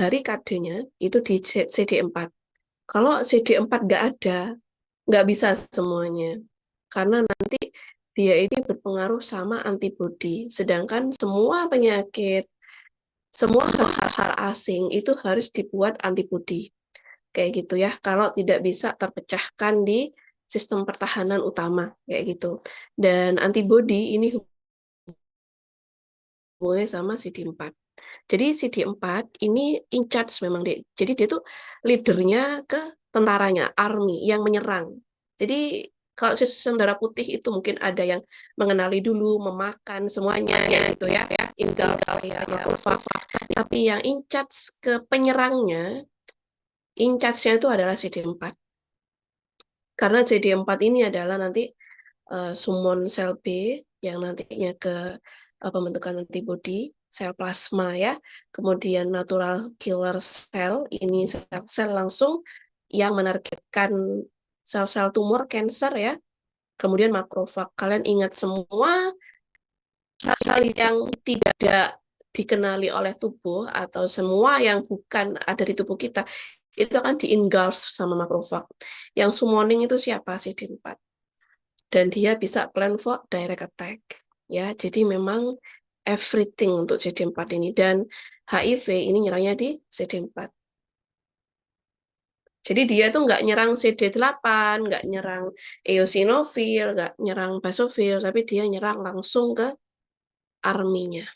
dari KD-nya itu di CD4. Kalau CD4 nggak ada, nggak bisa semuanya. Karena nanti dia ini berpengaruh sama antibodi. Sedangkan semua penyakit, semua hal-hal asing itu harus dibuat antibodi. Kayak gitu ya. Kalau tidak bisa terpecahkan di sistem pertahanan utama. Kayak gitu. Dan antibodi ini hubungannya sama CD4. Jadi CD4 ini in charge memang dia. Jadi dia tuh leadernya ke tentaranya, army yang menyerang. Jadi kalau sistem darah putih itu mungkin ada yang mengenali dulu, memakan semuanya gitu ya, engulf ya, macrophage. Tapi yang in charge ke penyerangnya, in charge-nya itu adalah CD4. Karena CD4 ini adalah nanti summon sel B yang nantinya ke pembentukan antibodi, sel plasma ya, kemudian natural killer cell, ini sel-sel langsung yang menargetkan sel-sel tumor, cancer ya, kemudian makrofag. Kalian ingat semua hal-hal yang tidak dikenali oleh tubuh atau semua yang bukan ada di tubuh kita, itu akan di-engulf sama makrofag. Yang summoning itu siapa? CD4. Dan dia bisa plan for direct attack. Ya, jadi memang everything untuk CD4 ini. Dan HIV ini nyerangnya di CD4. Jadi dia tuh nggak nyerang CD8, nggak nyerang eosinofil, nggak nyerang basofil, tapi dia nyerang langsung ke arminya.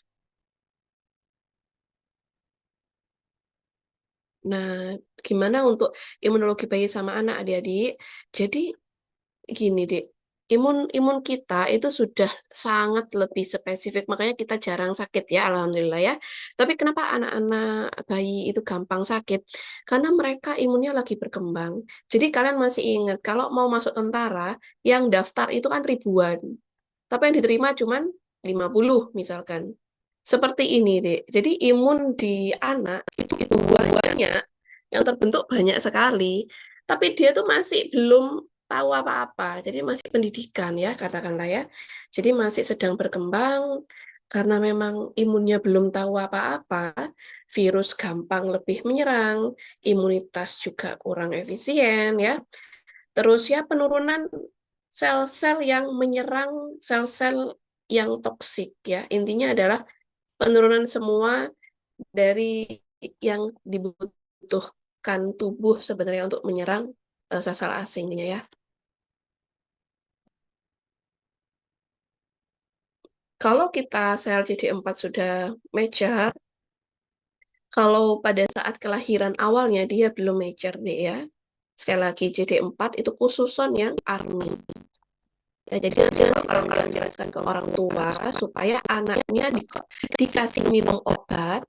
Nah, gimana untuk imunologi bayi sama anak adik-adik? Jadi gini, Dek. Imun imun kita itu sudah sangat lebih spesifik, makanya kita jarang sakit ya, alhamdulillah ya. Tapi kenapa anak-anak bayi itu gampang sakit? Karena mereka imunnya lagi berkembang. Jadi kalian masih ingat kalau mau masuk tentara, yang daftar itu kan ribuan. Tapi yang diterima cuman 50 misalkan. Seperti ini, Dek. Jadi imun di anak itu banyak, yang terbentuk banyak sekali. Tapi dia tuh masih belum tahu apa-apa. Jadi masih pendidikan ya, katakanlah ya. Jadi masih sedang berkembang karena memang imunnya belum tahu apa-apa, virus gampang lebih menyerang, imunitas juga kurang efisien ya. Terus ya penurunan sel-sel yang menyerang sel-sel yang toksik ya. Intinya adalah penurunan semua dari yang dibutuhkan tubuh sebenarnya untuk menyerang sel-sel asingnya ya. Kalau kita sel CD4 sudah mature, kalau pada saat kelahiran awalnya dia belum mature deh ya. Sekali lagi CD4 itu khususon yang army. Ya, jadi nanti kalau kalian jelaskan ke orang tua supaya anaknya dikasih minum obat,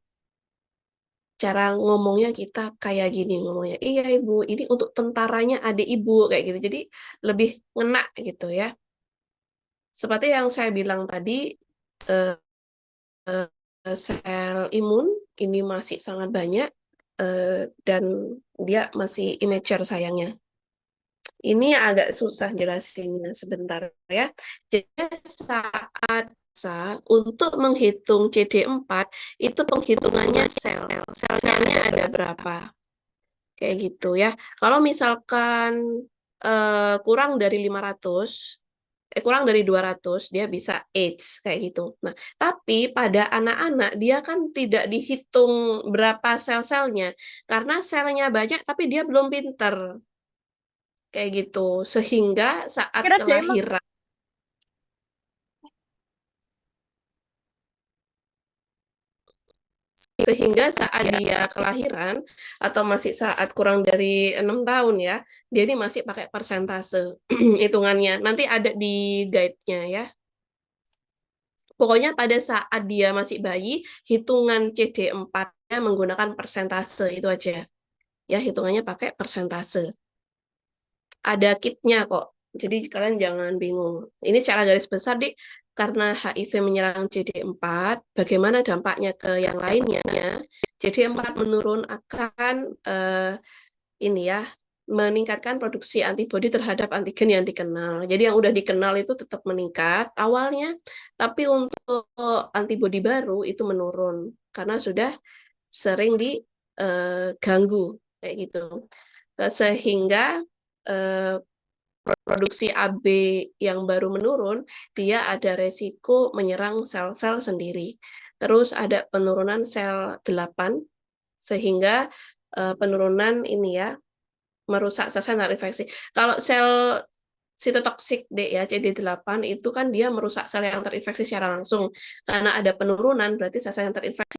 cara ngomongnya kita kayak gini ngomongnya. Iya ibu, ini untuk tentaranya adik ibu kayak gitu. Jadi lebih ngena gitu ya. Seperti yang saya bilang tadi, eh, sel imun ini masih sangat banyak eh, dan dia masih immature sayangnya. Ini agak susah jelasinnya sebentar ya. Jadi saat untuk menghitung CD4 itu penghitungannya sel. Selnya ada berapa? Kayak gitu ya. Kalau misalkan kurang dari 500, kurang dari 200 dia bisa AIDS kayak gitu. Nah, tapi pada anak-anak dia kan tidak dihitung berapa sel-selnya karena selnya banyak tapi dia belum pinter kayak gitu. Sehingga saat Kira dia emang kelahiran sehingga saat dia kelahiran atau masih saat kurang dari 6 tahun ya, dia ini masih pakai persentase hitungannya. Nanti ada di guide-nya ya. Pokoknya pada saat dia masih bayi, hitungan CD4-nya menggunakan persentase itu aja. Ya, hitungannya pakai persentase. Ada kitnya kok. Jadi kalian jangan bingung. Ini secara garis besar, Dik, karena HIV menyerang CD4, bagaimana dampaknya ke yang lainnya? CD4 menurun akan ini ya, meningkatkan produksi antibodi terhadap antigen yang dikenal. Jadi yang udah dikenal itu tetap meningkat awalnya, tapi untuk antibodi baru itu menurun karena sudah sering ganggu kayak gitu. Sehingga eh, produksi AB yang baru menurun, dia ada resiko menyerang sel-sel sendiri. Terus ada penurunan sel 8 sehingga penurunan ini ya merusak sel terinfeksi. Kalau sel sitotoksik D ya CD8 itu kan dia merusak sel yang terinfeksi secara langsung. Karena ada penurunan berarti sel-sel yang terinfeksi